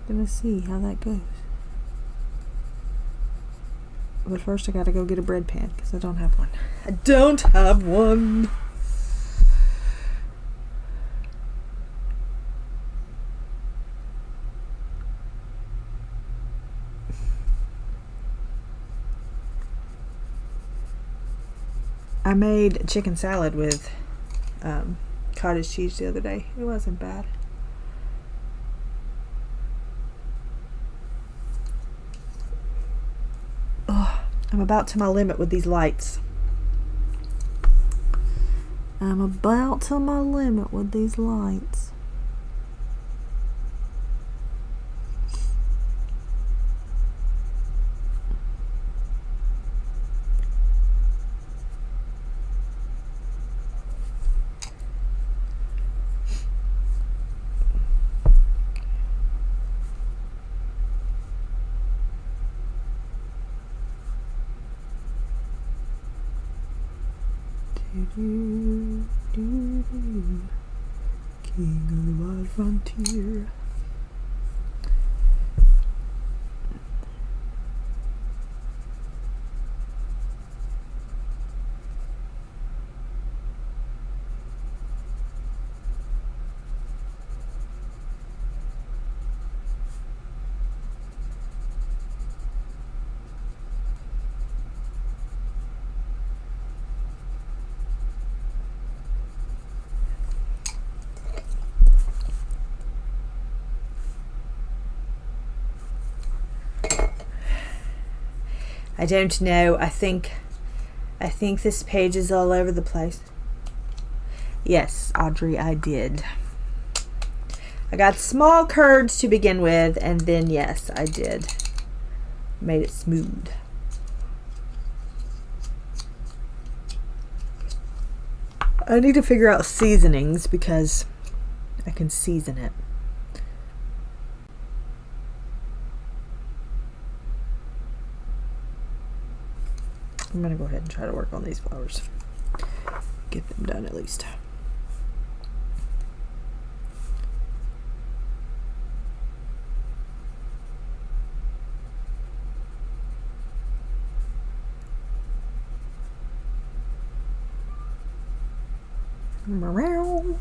I'm gonna see how that goes. But first I gotta go get a bread pan because I don't have one. I don't have one. I made chicken salad with cottage cheese the other day. It wasn't bad. Oh, I'm about to my limit with these lights. I'm about to my limit with these lights. King of the wild frontier. I don't know. I think this page is all over the place. Yes, Audrey, I did. I got small curds to begin with, and then yes, I did. Made it smooth. I need to figure out seasonings because I can season it. I'm gonna go ahead and try to work on these flowers. Get them done at least. Meow.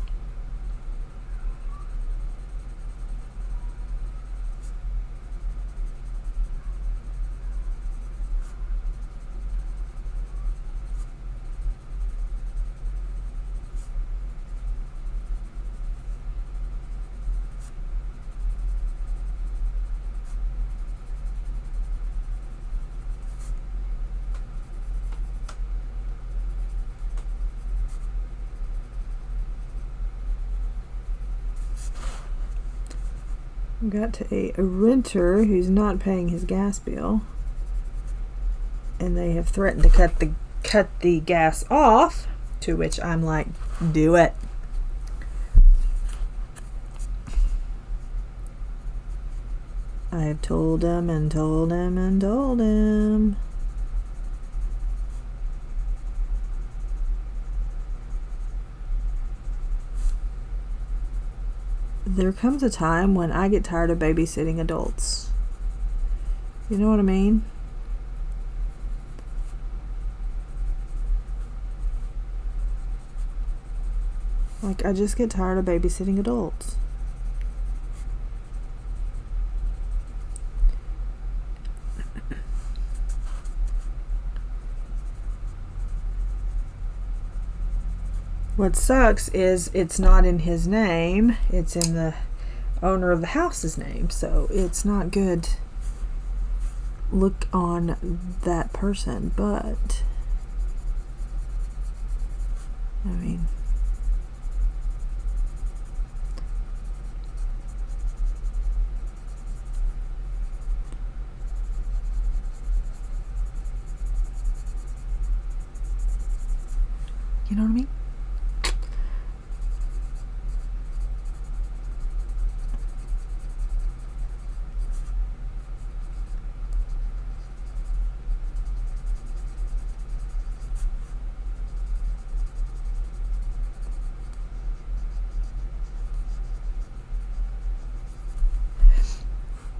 Got to a renter who's not paying his gas bill, and they have threatened to cut the gas off, to which I'm like, do it. I have told him and told him and told him. There comes a time when I get tired of babysitting adults. You know what I mean? Like, I just get tired of babysitting adults. What sucks is it's not in his name, it's in the owner of the house's name, so it's not good look on that person, but I mean, you know what I mean?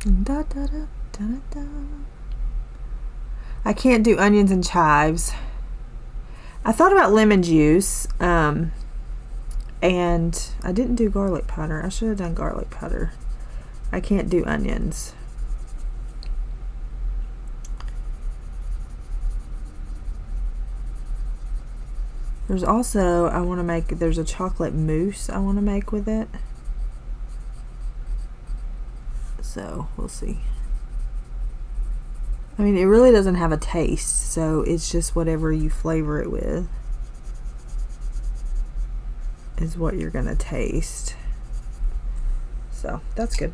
Da, da, da, da, da. I can't do onions and chives. I thought about lemon juice, and I didn't do garlic powder. I should have done garlic powder. I can't do onions. There's also, I want to make, there's a chocolate mousse I want to make with it. So, we'll see. I mean, it really doesn't have a taste, so it's just whatever you flavor it with is what you're going to taste. So, that's good.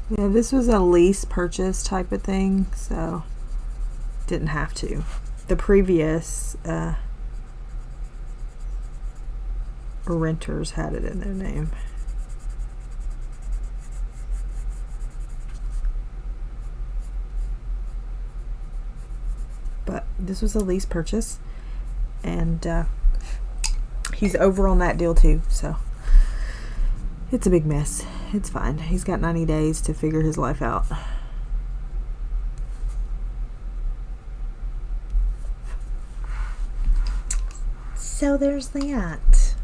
Yeah, this was a lease purchase type of thing, so didn't have to. The previous renters had it in their name. But this was a lease purchase, and he's over on that deal too, so it's a big mess. It's fine. He's got 90 days to figure his life out. So there's that.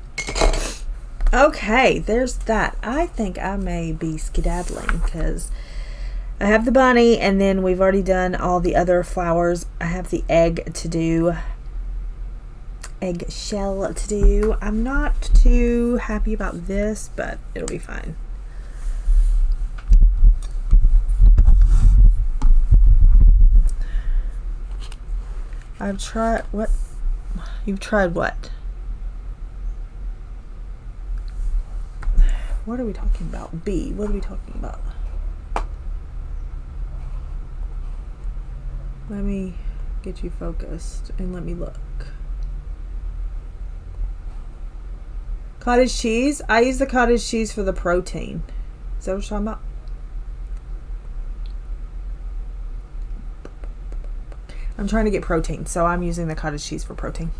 Okay, there's that. I think I may be skedaddling because I have the bunny, and then we've already done all the other flowers. I have the egg to do. Egg shell to do. I'm not too happy about this, but it'll be fine. I've tried what? You've tried what? What are we talking about? B. What are we talking about? Let me get you focused and let me look. Cottage cheese. I use the cottage cheese for the protein. Is that what you're talking about? I'm trying to get protein, so I'm using the cottage cheese for protein.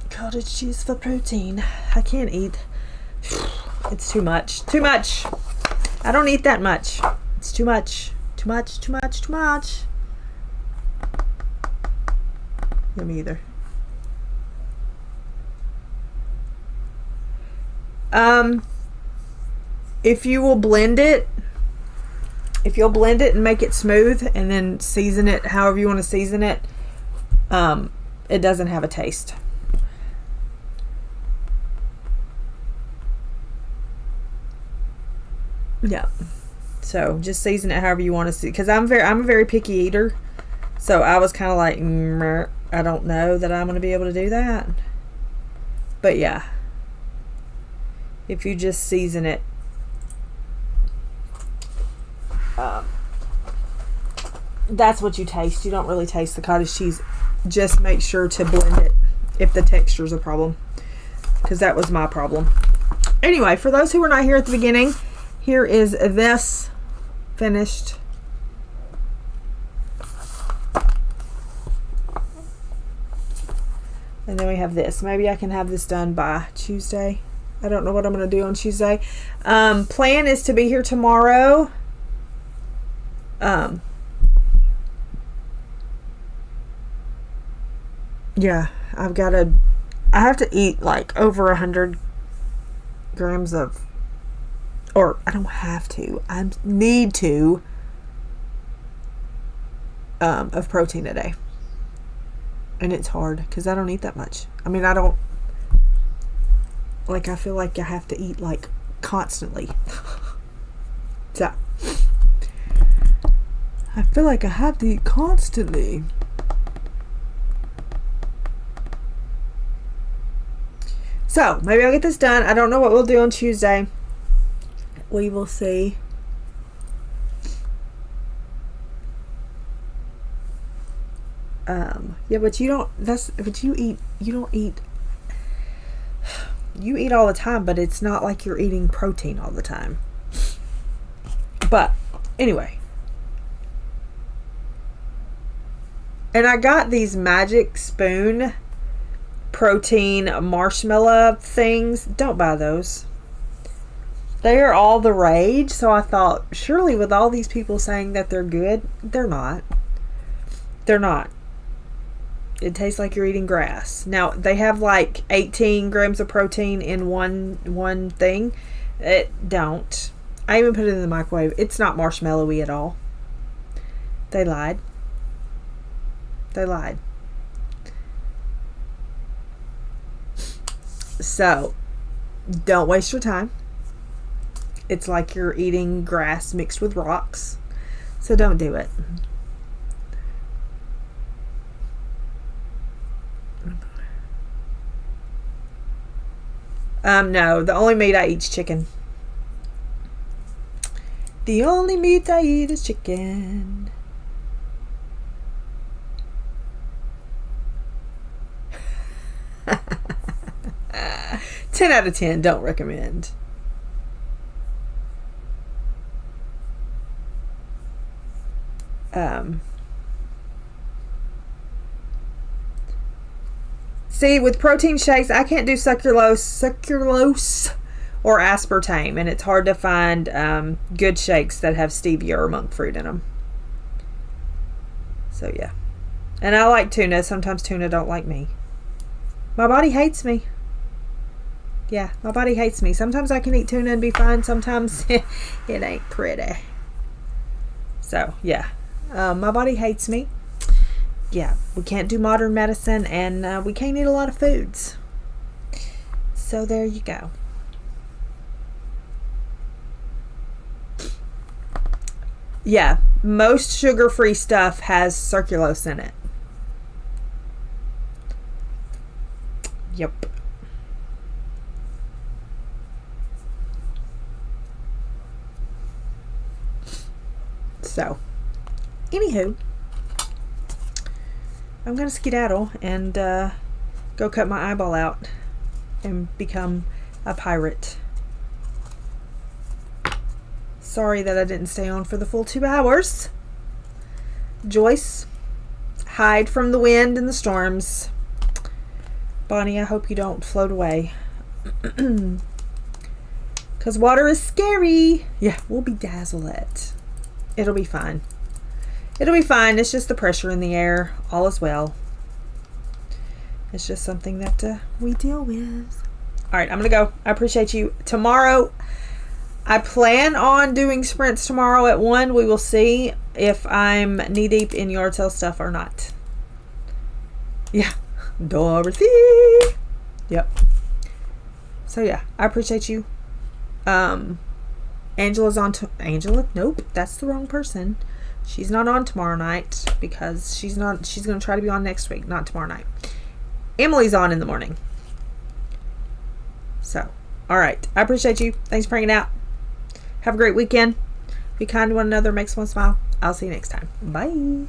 Cottage cheese for protein. I can't eat. It's too much. Too much. I don't eat that much. It's too much. Too much, too much, too much. Yeah, me either. If you will blend it, if you'll blend it and make it smooth and then season it however you want to season it, it doesn't have a taste. Yeah. So just season it however you want to see, because I'm a very picky eater. So I was kind of like, I don't know that I'm going to be able to do that. But yeah, if you just season it, that's what you taste. You don't really taste the cottage cheese. Just make sure to blend it if the texture's a problem, because that was my problem. Anyway, for those who were not here at the beginning, here is this finished. And then we have this. Maybe I can have this done by Tuesday. I don't know what I'm going to do on Tuesday. Plan is to be here tomorrow. Yeah, I have to eat like over 100 grams of, or I don't have to, I need to, of protein a day. And it's hard because I don't eat that much. I mean, I don't, like, I feel like I have to eat like constantly. So I feel like I have to eat constantly. So maybe I'll get this done. I don't know what we'll do on Tuesday. We will see. Yeah, but you don't, but you don't eat, you eat all the time, but it's not like you're eating protein all the time. But anyway. And I got these Magic Spoon protein marshmallow things. Don't buy those. They are all the rage. So I thought, surely with all these people saying that they're good, they're not. They're not. It tastes like you're eating grass. Now, they have like 18 grams of protein in one thing. It don't. I even put it in the microwave. It's not marshmallowy at all. They lied. They lied. So, don't waste your time. It's like you're eating grass mixed with rocks. So don't do it. No, the only meat I eat is chicken. The only meat I eat is chicken. Ten out of 10, don't recommend. See, with protein shakes, I can't do sucralose or aspartame, and it's hard to find good shakes that have stevia or monk fruit in them. So yeah, and I like tuna. Sometimes tuna don't like me. My body hates me. Yeah, my body hates me. Sometimes I can eat tuna and be fine. Sometimes it ain't pretty. So yeah, my body hates me. Yeah, we can't do modern medicine, and we can't eat a lot of foods. So there you go. Yeah, most sugar-free stuff has sucralose in it. Yep. So, anywho, I'm going to skedaddle and go cut my eyeball out and become a pirate. Sorry that I didn't stay on for the full 2 hours. Joyce, hide from the wind and the storms. Bonnie, I hope you don't float away. Because water is scary. Yeah, we'll be dazzled. It'll be fine. It'll be fine. It's just the pressure in the air. All is well. It's just something that we deal with. All right, I'm going to go. I appreciate you. Tomorrow, I plan on doing sprints tomorrow at 1. We will see if I'm knee deep in yard sale stuff or not. Yeah. Dorothy. Yep. So yeah, I appreciate you. Angela's on to Angela. Nope, that's the wrong person. She's not on tomorrow night because she's going to try to be on next week, not tomorrow night. Emily's on in the morning. So, all right. I appreciate you. Thanks for hanging out. Have a great weekend. Be kind to one another. Makes one smile. I'll see you next time. Bye.